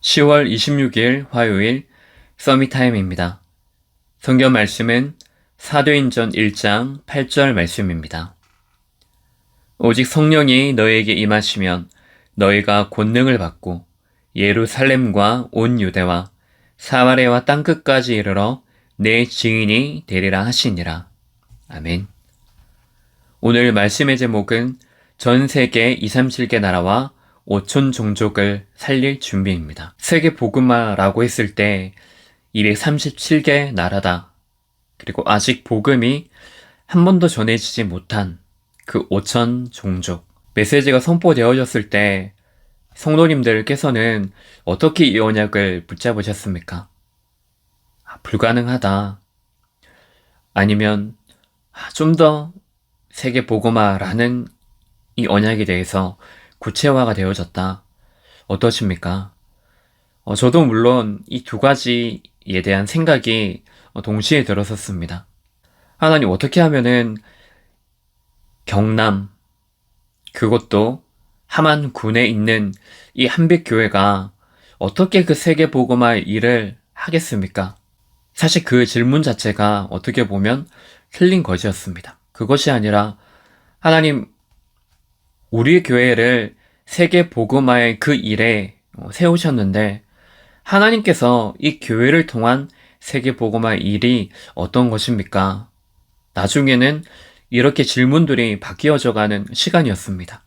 10월 26일 화요일 서밋타임입니다. 성경 말씀은 사도행전 1장 8절 말씀입니다. 오직 성령이 너희에게 임하시면 너희가 권능을 받고 예루살렘과 온 유대와 사마리아와 땅끝까지 이르러 내 증인이 되리라 하시니라. 아멘. 오늘 말씀의 제목은 전 세계 237개 나라와 5천 종족을 살릴 준비입니다. 세계 복음화라고 했을 때 237개 나라다. 그리고 아직 복음이 한 번도 전해지지 못한 그 5천 종족. 메시지가 선포되어졌을 때 성도님들께서는 어떻게 이 언약을 붙잡으셨습니까? 불가능하다. 아니면 좀 더 세계 복음화라는 이 언약에 대해서 구체화가 되어졌다. 어떠십니까? 저도 물론 이 두 가지에 대한 생각이 동시에 들었었습니다. 하나님 어떻게 하면은 경남, 그것도 함안군에 있는 이 한빛교회가 어떻게 그 세계 복음화 일을 하겠습니까? 사실 그 질문 자체가 어떻게 보면 틀린 것이었습니다. 그것이 아니라 하나님 우리 교회를 세계 복음화의 그 일에 세우셨는데 하나님께서 이 교회를 통한 세계 복음화 일이 어떤 것입니까? 나중에는 이렇게 질문들이 바뀌어져가는 시간이었습니다.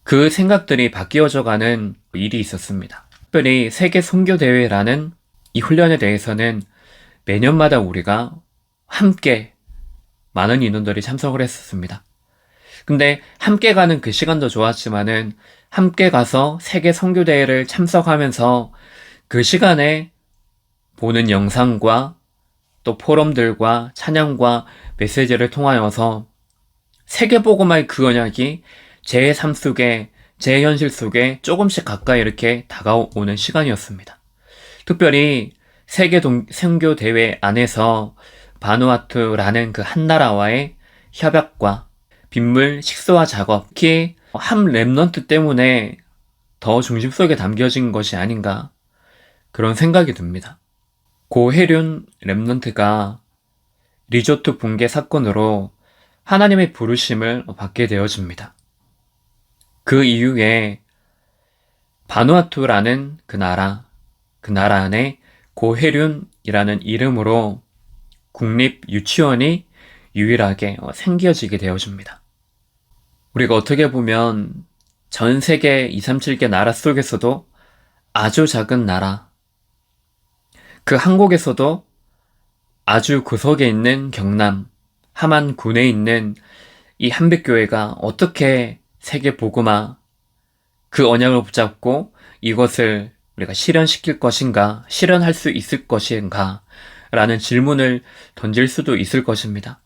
그 생각들이 바뀌어져가는 일이 있었습니다. 특별히 세계 선교대회라는 이 훈련에 대해서는 매년마다 우리가 함께 많은 인원들이 참석을 했었습니다. 근데 함께 가는 그 시간도 좋았지만은 함께 가서 세계 선교대회를 참석하면서 그 시간에 보는 영상과 또 포럼들과 찬양과 메시지를 통하여서 세계복음화의 그 언약이 제 삶 속에, 제 현실 속에 조금씩 가까이 이렇게 다가오는 시간이었습니다. 특별히 세계 선교대회 안에서 바누아투라는 그 한 나라와의 협약과 빗물 식소화 작업, 특히 한 랩넌트 때문에 더 중심 속에 담겨진 것이 아닌가 그런 생각이 듭니다. 고 해륜 랩넌트가 리조트 붕괴 사건으로 하나님의 부르심을 받게 되어집니다. 그 이후에 바누아투라는 그 나라 안에 고해륜이라는 이름으로 국립 유치원이 유일하게 생겨지게 되어집니다. 우리가 어떻게 보면 전 세계 237개 나라 속에서도 아주 작은 나라, 그 한국에서도 아주 구석에 있는 경남, 함안군에 있는 이 한빛교회가 어떻게 세계 복음화, 그 언약을 붙잡고 이것을 우리가 실현시킬 것인가, 실현할 수 있을 것인가 라는 질문을 던질 수도 있을 것입니다.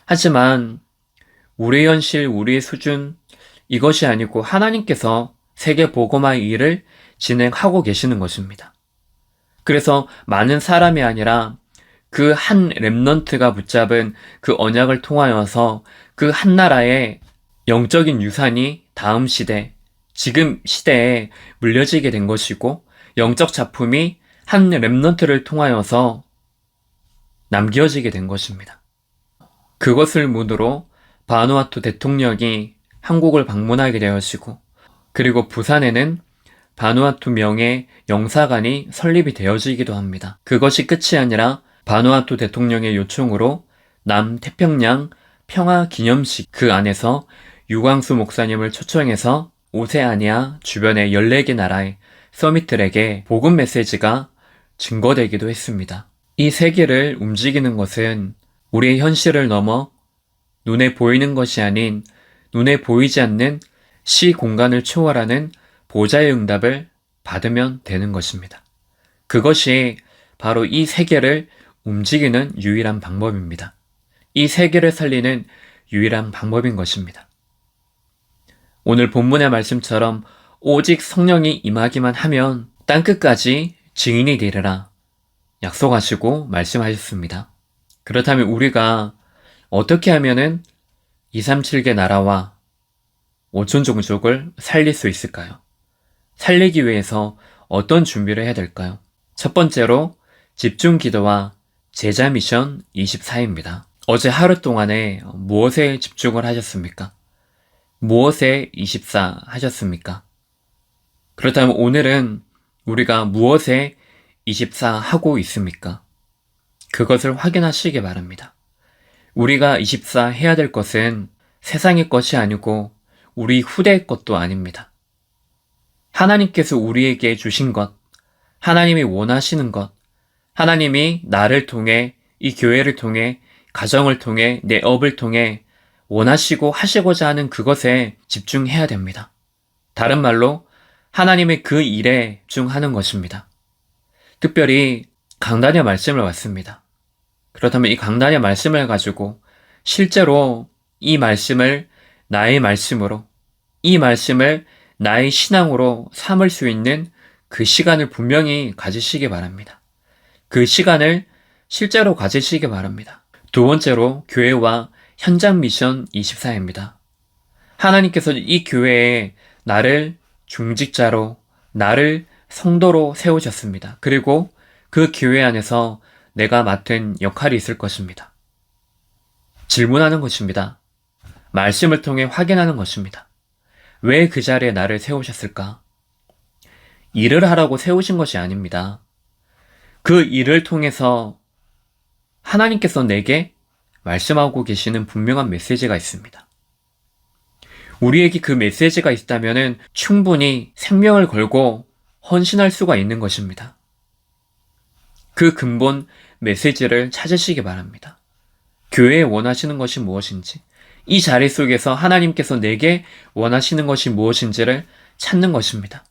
하지만 우리의 현실, 우리의 수준 이것이 아니고 하나님께서 세계 복음화 일을 진행하고 계시는 것입니다. 그래서 많은 사람이 아니라 그 한 렘넌트가 붙잡은 그 언약을 통하여서 그 한 나라의 영적인 유산이 다음 시대, 지금 시대에 물려지게 된 것이고 영적 작품이 한 렘넌트를 통하여서 남겨지게 된 것입니다. 그것을 문으로 바누아투 대통령이 한국을 방문하게 되었고 그리고 부산에는 바누아투 명예 영사관이 설립이 되어지기도 합니다. 그것이 끝이 아니라 바누아투 대통령의 요청으로 남태평양 평화기념식 그 안에서 유광수 목사님을 초청해서 오세아니아 주변의 14개 나라의 서밋들에게 복음 메시지가 증거되기도 했습니다. 이 세계를 움직이는 것은 우리의 현실을 넘어 눈에 보이는 것이 아닌 눈에 보이지 않는 시 공간을 초월하는 보좌의 응답을 받으면 되는 것입니다. 그것이 바로 이 세계를 움직이는 유일한 방법입니다. 이 세계를 살리는 유일한 방법인 것입니다. 오늘 본문의 말씀처럼 오직 성령이 임하기만 하면 땅끝까지 증인이 되리라 약속하시고 말씀하셨습니다. 그렇다면 우리가 어떻게 하면은 237개 나라와 5천 종족을 살릴 수 있을까요? 살리기 위해서 어떤 준비를 해야 될까요? 첫 번째로 집중 기도와 제자 미션 24입니다. 어제 하루 동안에 무엇에 집중을 하셨습니까? 무엇에 24 하셨습니까? 그렇다면 오늘은 우리가 무엇에 24 하고 있습니까? 그것을 확인하시기 바랍니다. 우리가 24 해야 될 것은 세상의 것이 아니고 우리 후대의 것도 아닙니다. 하나님께서 우리에게 주신 것, 하나님이 원하시는 것, 하나님이 나를 통해, 이 교회를 통해, 가정을 통해, 내 업을 통해 원하시고 하시고자 하는 그것에 집중해야 됩니다. 다른 말로 하나님의 그 일에 집중하는 것입니다. 특별히 강단의 말씀을 왔습니다. 그렇다면 이 강단의 말씀을 가지고 실제로 이 말씀을 나의 말씀으로, 이 말씀을 나의 신앙으로 삼을 수 있는 그 시간을 분명히 가지시기 바랍니다. 그 시간을 실제로 가지시기 바랍니다. 두 번째로 교회와 현장 미션 24입니다. 하나님께서 이 교회에 나를 중직자로, 나를 성도로 세우셨습니다. 그리고 그 교회 안에서 내가 맡은 역할이 있을 것입니다. 질문하는 것입니다. 말씀을 통해 확인하는 것입니다. 왜 그 자리에 나를 세우셨을까? 일을 하라고 세우신 것이 아닙니다. 그 일을 통해서 하나님께서 내게 말씀하고 계시는 분명한 메시지가 있습니다. 우리에게 그 메시지가 있다면 충분히 생명을 걸고 헌신할 수가 있는 것입니다. 그 근본 메시지를 찾으시기 바랍니다. 교회에 원하시는 것이 무엇인지, 이 자리 속에서 하나님께서 내게 원하시는 것이 무엇인지를 찾는 것입니다.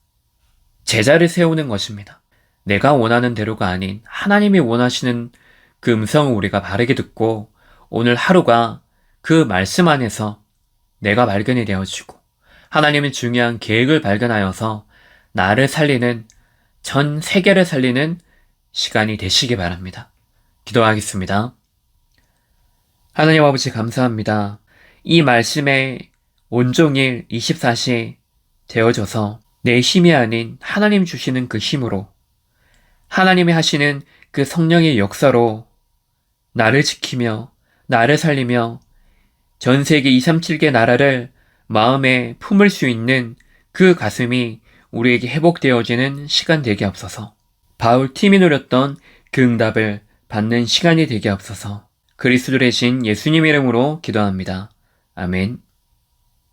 제자를 세우는 것입니다. 내가 원하는 대로가 아닌 하나님이 원하시는 그 음성을 우리가 바르게 듣고 오늘 하루가 그 말씀 안에서 내가 발견이 되어지고 하나님의 중요한 계획을 발견하여서 나를 살리는, 전 세계를 살리는 시간이 되시기 바랍니다. 기도하겠습니다. 하나님 아버지 감사합니다. 이 말씀에 온종일 24시 되어져서 내 힘이 아닌 하나님 주시는 그 힘으로, 하나님이 하시는 그 성령의 역사로 나를 지키며 나를 살리며 전 세계 237개 나라를 마음에 품을 수 있는 그 가슴이 우리에게 회복되어지는 시간 되게 없어서, 바울 팀이 노렸던 그 응답을 받는 시간이 되게 없어서 그리스도 대신 예수님 이름으로 기도합니다. 아멘.